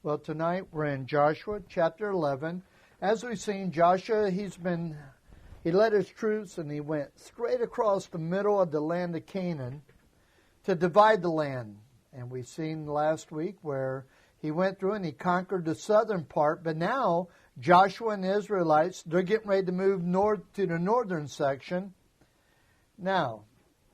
Well, tonight we're in Joshua chapter 11. As we've seen, Joshua, he led his troops and he went straight across the middle of the land of Canaan to divide the land. And we've seen last week where he went through and he conquered the southern part. But now Joshua and the Israelites, they're getting ready to move north to the northern section. Now,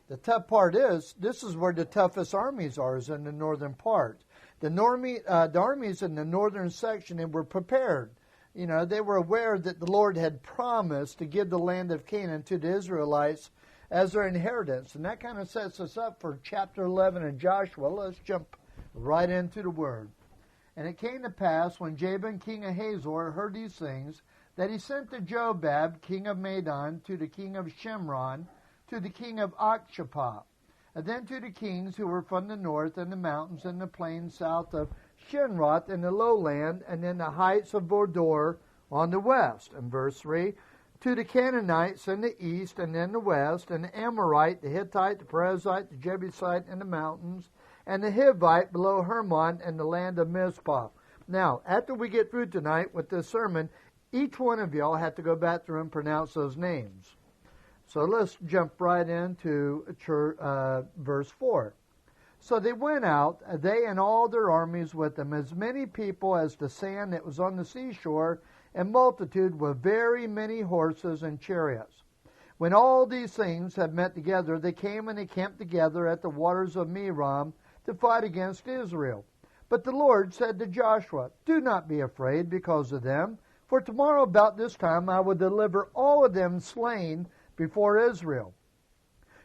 the tough part is, this is where the toughest armies are, is in the northern part. The armies in the northern section, they were prepared. You know, they were aware that the Lord had promised to give the land of Canaan to the Israelites as their inheritance. And that kind of sets us up for chapter 11 of Joshua. Let's jump right into the Word. And it came to pass, when Jabin, king of Hazor, heard these things, that he sent to Jobab, king of Madon, to the king of Shimron, to the king of Akshapah, and then to the kings who were from the north and the mountains and the plains south of Shinroth in the lowland, and in the heights of Bordor on the west. And verse 3, to the Canaanites in the east and in the west, and the Amorite, the Hittite, the Perizzite, the Jebusite in the mountains, and the Hivite below Hermon and the land of Mizpah. Now, after we get through tonight with this sermon, each one of y'all have to go back through and pronounce those names. So let's jump right into verse 4. So they went out, they and all their armies with them, as many people as the sand that was on the seashore, and multitude with very many horses and chariots. When all these things had met together, they came and they camped together at the waters of Merom to fight against Israel. But the Lord said to Joshua, do not be afraid because of them, for tomorrow about this time I will deliver all of them slain before Israel.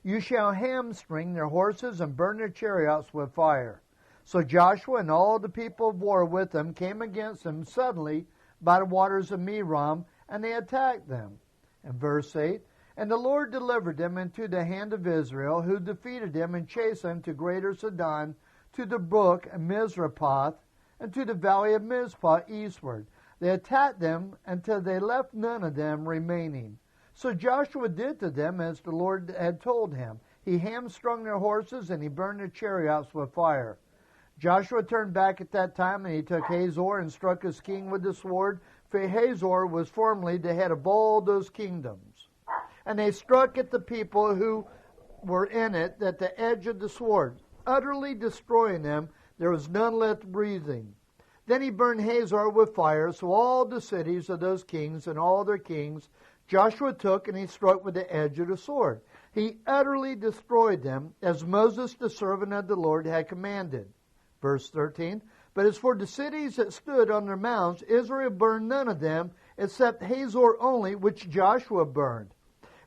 You shall hamstring their horses and burn their chariots with fire. So Joshua and all the people of war with him came against them suddenly by the waters of Merom, and they attacked them. And verse 8, and the Lord delivered them into the hand of Israel, who defeated them and chased them to greater Sidon, to the brook Mizrapoth, and to the valley of Mizpah eastward. They attacked them until they left none of them remaining. So Joshua did to them as the Lord had told him. He hamstrung their horses, and he burned their chariots with fire. Joshua turned back at that time, and he took Hazor and struck his king with the sword, for Hazor was formerly the head of all those kingdoms. And they struck at the people who were in it at the edge of the sword, utterly destroying them. There was none left breathing. Then he burned Hazor with fire, so all the cities of those kings and all their kings Joshua took, and he struck with the edge of the sword. He utterly destroyed them, as Moses the servant of the Lord had commanded. Verse 13, but as for the cities that stood on their mounds, Israel burned none of them, except Hazor only, which Joshua burned.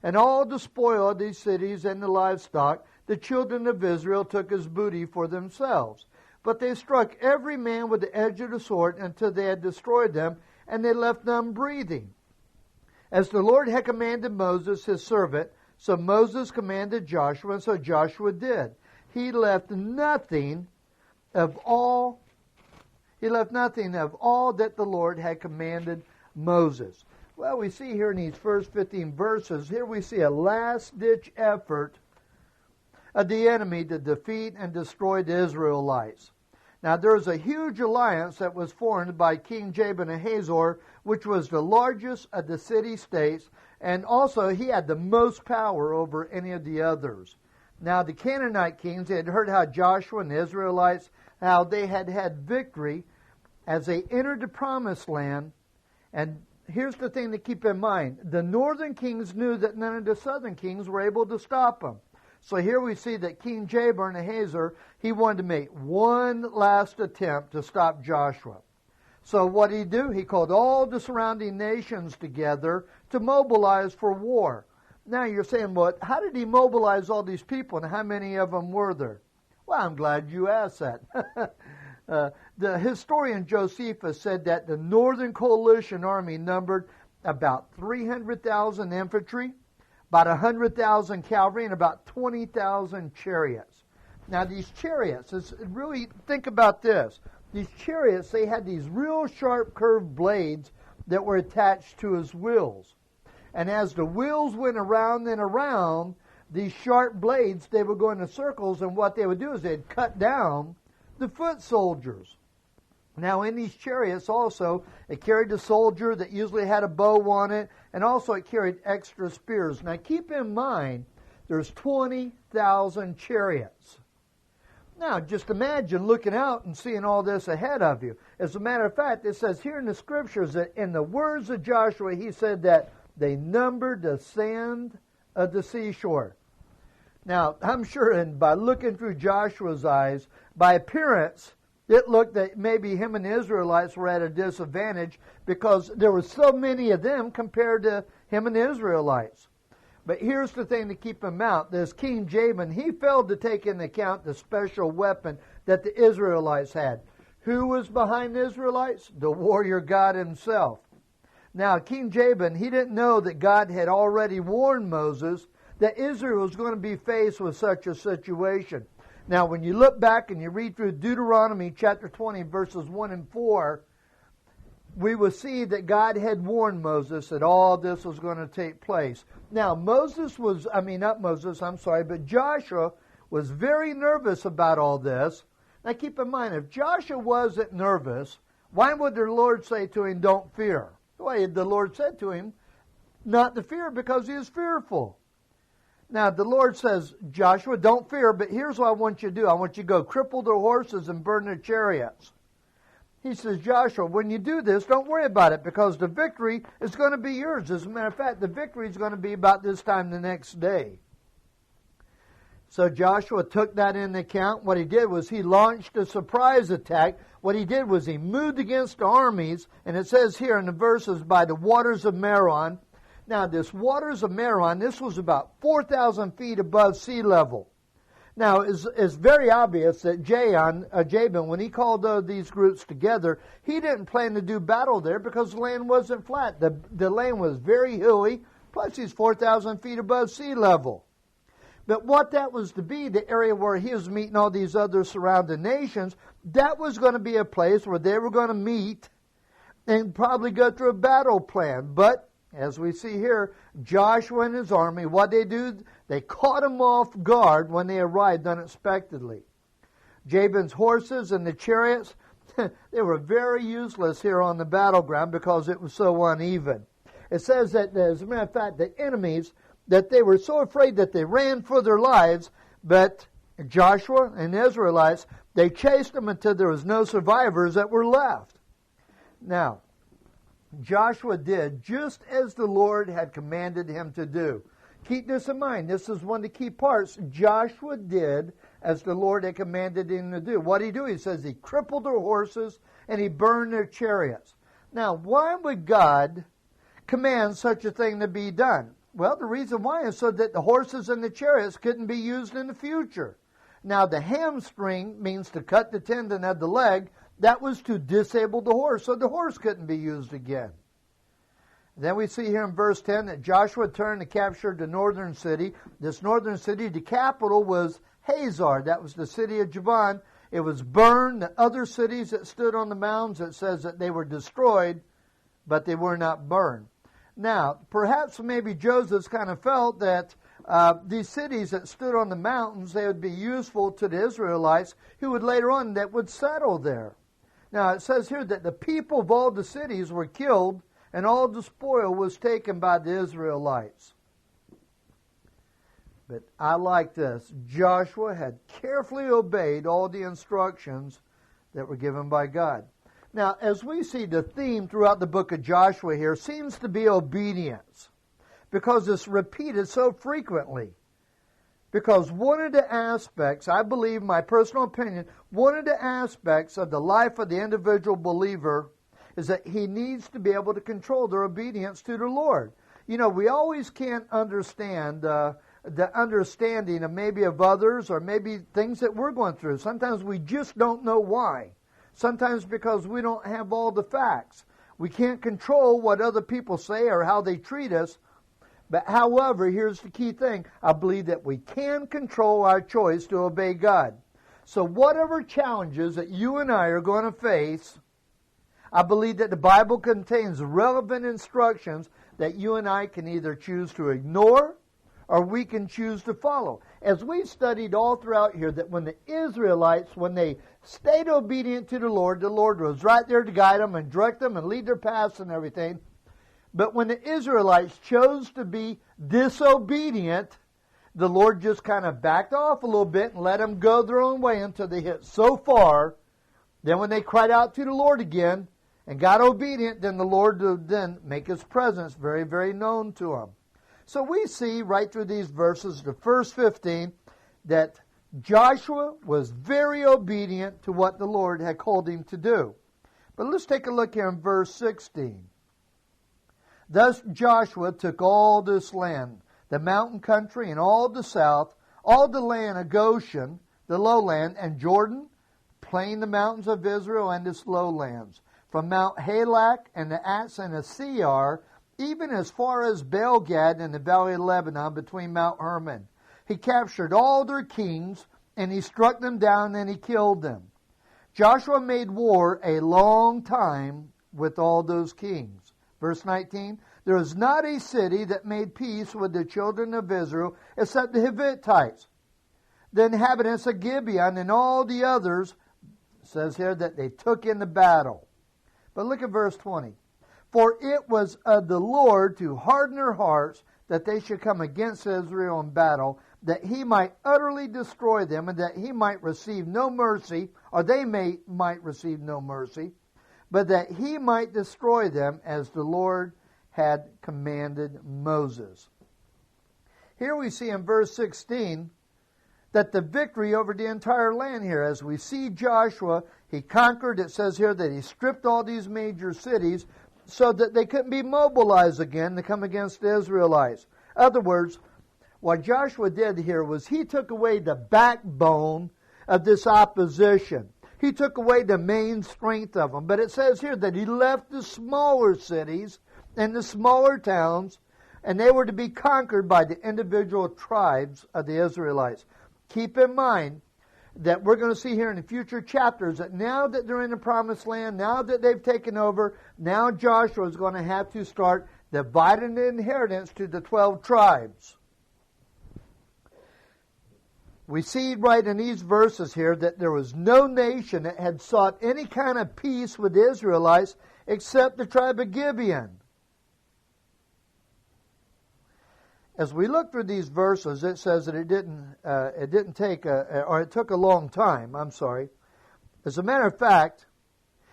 And all the spoil of these cities and the livestock, the children of Israel took as booty for themselves. But they struck every man with the edge of the sword until they had destroyed them, and they left none breathing. As the Lord had commanded Moses, his servant, so Moses commanded Joshua, and so Joshua did. He left nothing of all that the Lord had commanded Moses. Well, we see here in these first 15 verses, here we see a last-ditch effort of the enemy to defeat and destroy the Israelites. Now, there was a huge alliance that was formed by King Jabin of Hazor, which was the largest of the city-states, and also he had the most power over any of the others. Now, the Canaanite kings, they had heard how Joshua and the Israelites, how they had had victory as they entered the promised land. And here's the thing to keep in mind. The northern kings knew that none of the southern kings were able to stop them. So here we see that King Jabin of Hazor, he wanted to make one last attempt to stop Joshua. So what did he do? He called all the surrounding nations together to mobilize for war. Now you're saying, well, how did he mobilize all these people, and how many of them were there? Well, I'm glad you asked that. The historian Josephus said that the Northern Coalition Army numbered about 300,000 infantry, about 100,000 cavalry, and about 20,000 chariots. Now these chariots, really think about this. These chariots, they had these real sharp curved blades that were attached to his wheels. And as the wheels went around and around, these sharp blades, they would go into circles, and what they would do is they'd cut down the foot soldiers. Now in these chariots also, it carried a soldier that usually had a bow on it, and also it carried extra spears. Now keep in mind, there's 20,000 chariots. Now just imagine looking out and seeing all this ahead of you. As a matter of fact, it says here in the Scriptures that in the words of Joshua, he said that they numbered the sand of the seashore. Now, I'm sure, and by looking through Joshua's eyes, by appearance, it looked that maybe him and the Israelites were at a disadvantage because there were so many of them compared to him and the Israelites. But here's the thing to keep in mind. This King Jabin, he failed to take into account the special weapon that the Israelites had. Who was behind the Israelites? The warrior God himself. Now, King Jabin, he didn't know that God had already warned Moses that Israel was going to be faced with such a situation. Now, when you look back and you read through Deuteronomy chapter 20, verses 1 and 4, we will see that God had warned Moses that all this was going to take place. Now, Joshua was very nervous about all this. Now, keep in mind, if Joshua wasn't nervous, why would the Lord say to him, don't fear? Why, the Lord said to him not to fear because he is fearful. Now, the Lord says, Joshua, don't fear, but here's what I want you to do. I want you to go cripple their horses and burn their chariots. He says, Joshua, when you do this, don't worry about it because the victory is going to be yours. As a matter of fact, the victory is going to be about this time the next day. So Joshua took that into account. What he did was he launched a surprise attack. What he did was he moved against the armies, and it says here in the verses, by the waters of Meron. Now, this waters of Meron, this was about 4,000 feet above sea level. Now, it's very obvious that Jabin, when he called these groups together, he didn't plan to do battle there because the land wasn't flat. The land was very hilly, plus he's 4,000 feet above sea level. But what that was to be, the area where he was meeting all these other surrounding nations, that was going to be a place where they were going to meet and probably go through a battle plan. But as we see here, Joshua and his army, what they do, they caught him off guard when they arrived unexpectedly. Jabin's horses and the chariots, they were very useless here on the battleground because it was so uneven. It says that, as a matter of fact, the enemies, that they were so afraid that they ran for their lives, but Joshua and the Israelites, they chased them until there was no survivors that were left. Now, Joshua did just as the Lord had commanded him to do. Keep this in mind. This is one of the key parts. Joshua did as the Lord had commanded him to do. What did he do? He says he crippled their horses and he burned their chariots. Now, why would God command such a thing to be done? Well, the reason why is so that the horses and the chariots couldn't be used in the future. Now, the hamstring means to cut the tendon of the leg. That was to disable the horse, so the horse couldn't be used again. Then we see here in verse 10 that Joshua turned and captured the northern city. This northern city, the capital was Hazor. That was the city of Javan. It was burned. The other cities that stood on the mountains, it says that they were destroyed, but they were not burned. Now, perhaps maybe Joseph kind of felt that these cities that stood on the mountains, they would be useful to the Israelites who would later on that would settle there. Now, it says here that the people of all the cities were killed and all the spoil was taken by the Israelites. But I like this. Joshua had carefully obeyed all the instructions that were given by God. Now, as we see, the theme throughout the book of Joshua here seems to be obedience because it's repeated so frequently. Because one of the aspects, I believe, my personal opinion, one of the aspects of the life of the individual believer is that he needs to be able to control their obedience to the Lord. You know, we always can't understand the understanding of maybe of others or maybe things that we're going through. Sometimes we just don't know why. Sometimes because we don't have all the facts. We can't control what other people say or how they treat us. But however, here's the key thing. I believe that we can control our choice to obey God. So whatever challenges that you and I are going to face, I believe that the Bible contains relevant instructions that you and I can either choose to ignore or we can choose to follow. As we studied all throughout here, that when the Israelites, when they stayed obedient to the Lord was right there to guide them and direct them and lead their paths and everything. But when the Israelites chose to be disobedient, the Lord just kind of backed off a little bit and let them go their own way until they hit so far. Then when they cried out to the Lord again and got obedient, then the Lord would then make His presence very, very known to them. So we see right through these verses, the first 15, that Joshua was very obedient to what the Lord had called him to do. But let's take a look here in verse 16. Thus Joshua took all this land, the mountain country and all the south, all the land of Goshen, the lowland, and Jordan, plain the mountains of Israel and its lowlands, from Mount Halak and the Ats and the Seir, even as far as Baal-Gad in the valley of Lebanon between Mount Hermon. He captured all their kings, and he struck them down, and he killed them. Joshua made war a long time with all those kings. Verse 19, there is not a city that made peace with the children of Israel except the Hittites, the inhabitants of Gibeon, and all the others, it says here, that they took in the battle. But look at verse 20. For it was of the Lord to harden their hearts that they should come against Israel in battle, that He might utterly destroy them, and that He might receive no mercy, or they might receive no mercy, but that He might destroy them as the Lord had commanded Moses. Here we see in verse 16 that the victory over the entire land here, as we see Joshua, he conquered, it says here that he stripped all these major cities so that they couldn't be mobilized again to come against the Israelites. In other words, what Joshua did here was he took away the backbone of this opposition. He took away the main strength of them. But it says here that he left the smaller cities and the smaller towns, and they were to be conquered by the individual tribes of the Israelites. Keep in mind that we're going to see here in the future chapters that now that they're in the promised land, now that they've taken over, now Joshua is going to have to start dividing the inheritance to the 12 tribes. We see right in these verses here that there was no nation that had sought any kind of peace with the Israelites except the tribe of Gibeon. As we look through these verses, it says that it took a long time. As a matter of fact,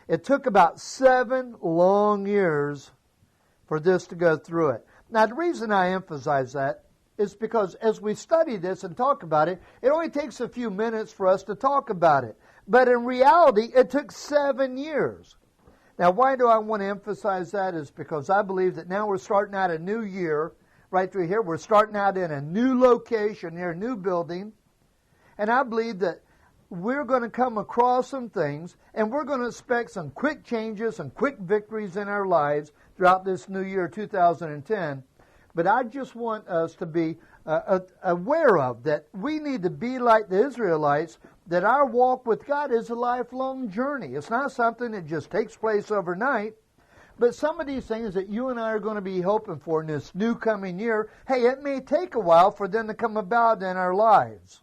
it took about 7 long years for this to go through it. Now, the reason I emphasize that is because as we study this and talk about it, it only takes a few minutes for us to talk about it. But in reality, it took 7 years. Now, why do I want to emphasize that? Is because I believe that now we're starting out a new year. Right through here, we're starting out in a new location, near a new building. And I believe that we're going to come across some things, and we're going to expect some quick changes and quick victories in our lives throughout this new year, 2010. But I just want us to be aware of that we need to be like the Israelites, that our walk with God is a lifelong journey. It's not something that just takes place overnight. But some of these things that you and I are going to be hoping for in this new coming year, hey, it may take a while for them to come about in our lives.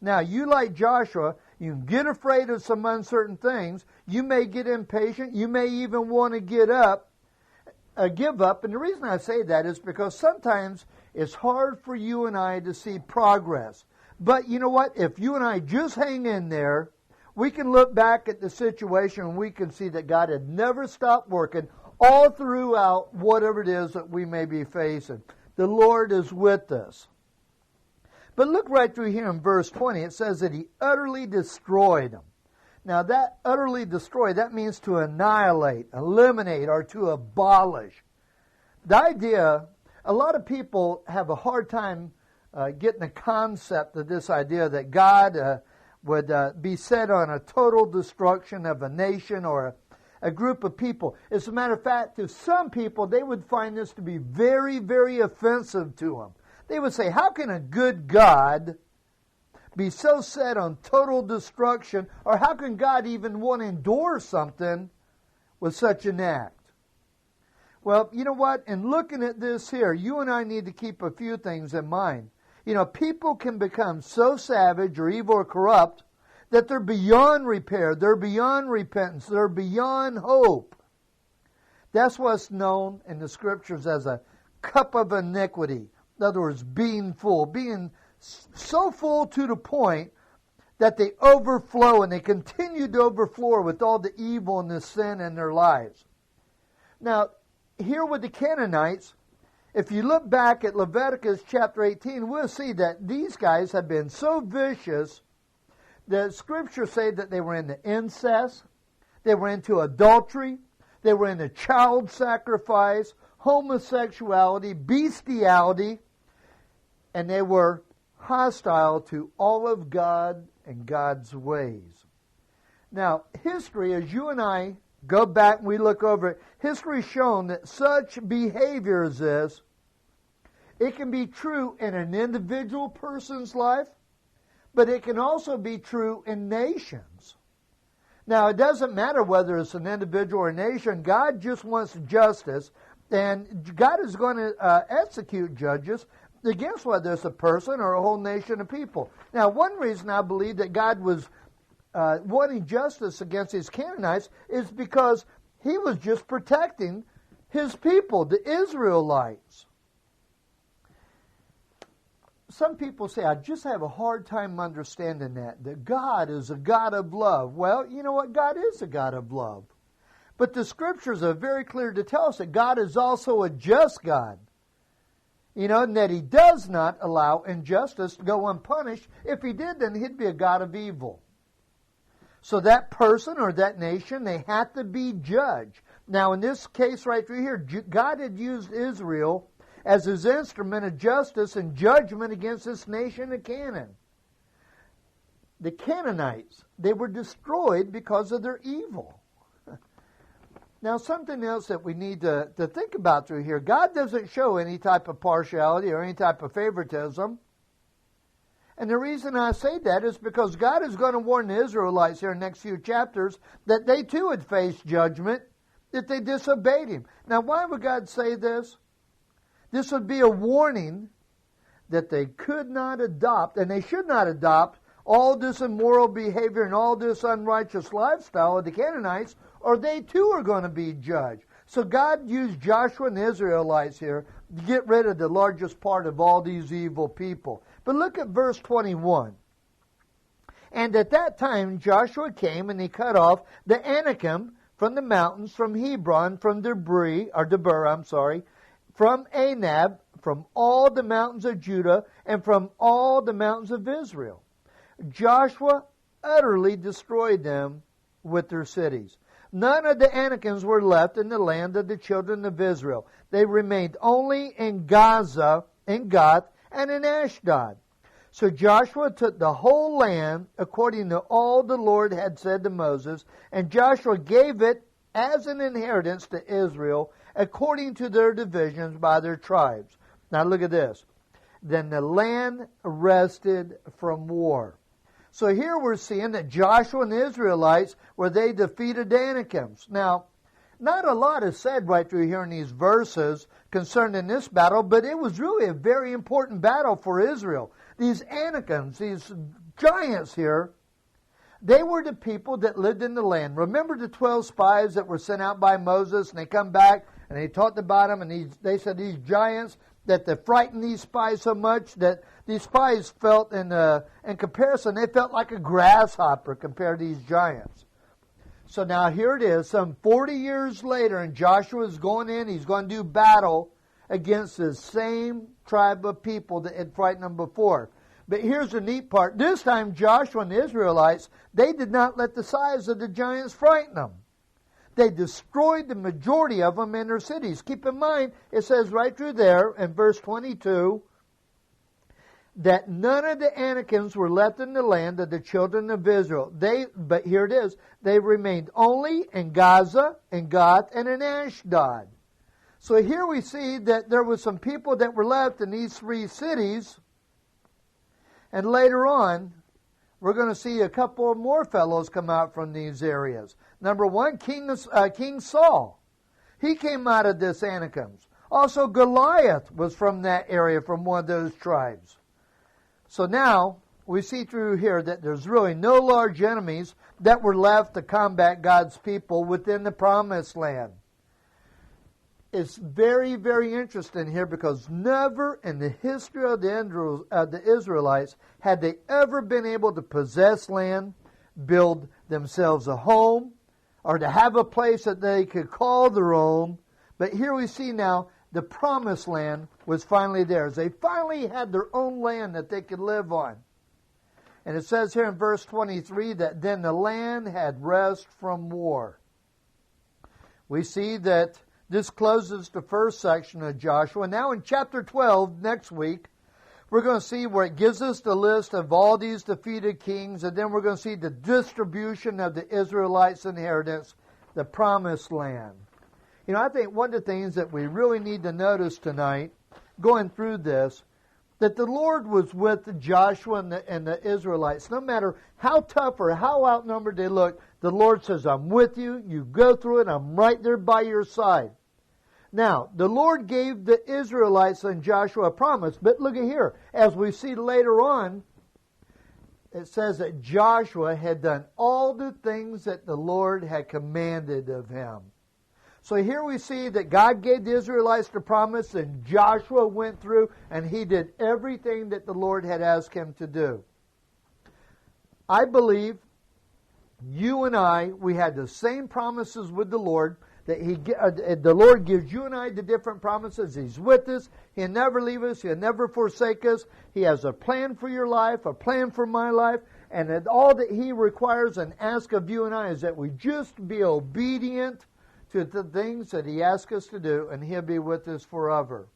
Now, you like Joshua, you get afraid of some uncertain things. You may get impatient. You may even want to give up. And the reason I say that is because sometimes it's hard for you and I to see progress. But you know what? If you and I just hang in there, we can look back at the situation and we can see that God had never stopped working all throughout whatever it is that we may be facing. The Lord is with us. But look right through here in verse 20. It says that He utterly destroyed them. Now that utterly destroy, that means to annihilate, eliminate, or to abolish. The idea, a lot of people have a hard time getting the concept of this idea that God would be set on a total destruction of a nation or a group of people. As a matter of fact, to some people, they would find this to be very, very offensive to them. They would say, how can a good God be so set on total destruction, or how can God even want to endure something with such an act? Well, you know what? In looking at this here, you and I need to keep a few things in mind. You know, people can become so savage or evil or corrupt that they're beyond repair, they're beyond repentance, they're beyond hope. That's what's known in the Scriptures as a cup of iniquity. In other words, being full, being so full to the point that they overflow and they continue to overflow with all the evil and the sin in their lives. Now, here with the Canaanites, if you look back at Leviticus chapter 18, we'll see that these guys have been so vicious that Scripture say that they were into incest, they were into adultery, they were into child sacrifice, homosexuality, bestiality, and they were hostile to all of God and God's ways. Now, history, as you and I go back and we look over it, history has shown that such behavior as this, it can be true in an individual person's life, but it can also be true in nations. Now, it doesn't matter whether it's an individual or a nation. God just wants justice, and God is going to execute judges against whether it's a person or a whole nation of people. Now, one reason I believe that God was wanting justice against these Canaanites is because He was just protecting His people, the Israelites. Some people say, I just have a hard time understanding that God is a God of love. Well, you know what? God is a God of love. But the Scriptures are very clear to tell us that God is also a just God. You know, and that He does not allow injustice to go unpunished. If He did, then He'd be a God of evil. So that person or that nation, they had to be judged. Now, in this case right through here, God had used Israel as His instrument of justice and judgment against this nation of Canaan. The Canaanites, they were destroyed because of their evil. Now, something else that we need to think about through here, God doesn't show any type of partiality or any type of favoritism. And the reason I say that is because God is going to warn the Israelites here in the next few chapters that they too would face judgment if they disobeyed Him. Now, why would God say this? This would be a warning that they could not adopt, and they should not adopt, all this immoral behavior and all this unrighteous lifestyle of the Canaanites, or they too are going to be judged. So God used Joshua and the Israelites here to get rid of the largest part of all these evil people. But look at verse 21. And at that time Joshua came and he cut off the Anakim from the mountains, from Hebron, from Debir, from Anab, from all the mountains of Judah, and from all the mountains of Israel. Joshua utterly destroyed them with their cities. None of the Anakims were left in the land of the children of Israel. They remained only in Gaza, in Gath, and in Ashdod. So Joshua took the whole land according to all the Lord had said to Moses, and Joshua gave it as an inheritance to Israel according to their divisions by their tribes. Now look at this. Then the land rested from war. So here we're seeing that Joshua and the Israelites, where they defeated the Anakims. Now, not a lot is said right through here in these verses concerning this battle, but it was really a very important battle for Israel. These Anakims, these giants here, they were the people that lived in the land. Remember the 12 spies that were sent out by Moses, and they come back and they talked about them, and they said these giants, that they frightened these spies so much that these spies felt, in comparison, they felt like a grasshopper compared to these giants. So now here it is, some 40 years later, and Joshua's going in, he's going to do battle against the same tribe of people that had frightened them before. But here's the neat part. This time Joshua and the Israelites, they did not let the size of the giants frighten them. They destroyed the majority of them in their cities. Keep in mind, it says right through there in verse 22 that none of the Anakims were left in the land of the children of Israel. But here it is, they remained only in Gaza, in Gath, and in Ashdod. So here we see that there were some people that were left in these three cities, and later on, we're going to see a couple more fellows come out from these areas. Number one, King Saul. He came out of this Anakims. Also, Goliath was from that area, from one of those tribes. So now, we see through here that there's really no large enemies that were left to combat God's people within the Promised Land. It's very, very interesting here because never in the history of the Israelites had they ever been able to possess land, build themselves a home, or to have a place that they could call their own. But here we see now the Promised Land was finally theirs. They finally had their own land that they could live on. And it says here in verse 23 that then the land had rest from war. We see that this closes the first section of Joshua. Now in chapter 12, next week, we're going to see where it gives us the list of all these defeated kings, and then we're going to see the distribution of the Israelites' inheritance, the Promised Land. You know, I think one of the things that we really need to notice tonight, going through this, that the Lord was with Joshua and the Israelites. No matter how tough or how outnumbered they look, the Lord says, I'm with you. You go through it. I'm right there by your side. Now, the Lord gave the Israelites and Joshua a promise. But look at here. As we see later on, it says that Joshua had done all the things that the Lord had commanded of him. So here we see that God gave the Israelites the promise, and Joshua went through and he did everything that the Lord had asked him to do. I believe you and I, we had the same promises with the Lord, that the Lord gives you and I the different promises. He's with us. He'll never leave us. He'll never forsake us. He has a plan for your life, a plan for my life, and that all that He requires and asks of you and I is that we just be obedient to the things that He asks us to do, and He'll be with us forever.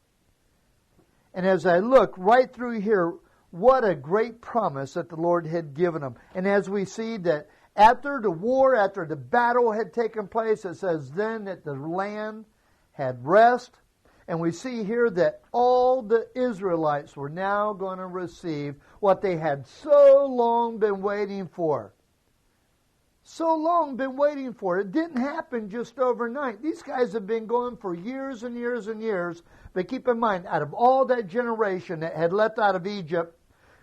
And as I look right through here, what a great promise that the Lord had given them. And as we see that after the war, after the battle had taken place, it says then that the land had rest. And we see here that all the Israelites were now going to receive what they had so long been waiting for. So long been waiting for. It didn't happen just overnight. These guys have been going for years and years and years. But keep in mind, out of all that generation that had left out of Egypt,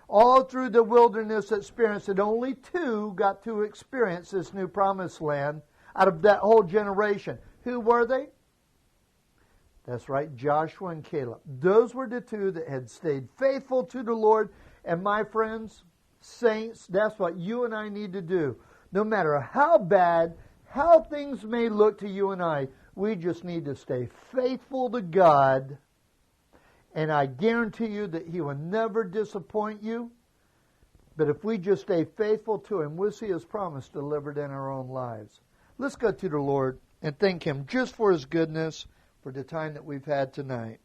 all through the wilderness experience, that only 2 got to experience this new promised land out of that whole generation. Who were they? That's right, Joshua and Caleb. Those were the 2 that had stayed faithful to the Lord. And my friends, saints, that's what you and I need to do. No matter how bad, how things may look to you and I, we just need to stay faithful to God. And I guarantee you that He will never disappoint you. But if we just stay faithful to Him, we'll see His promise delivered in our own lives. Let's go to the Lord and thank Him just for His goodness, for the time that we've had tonight.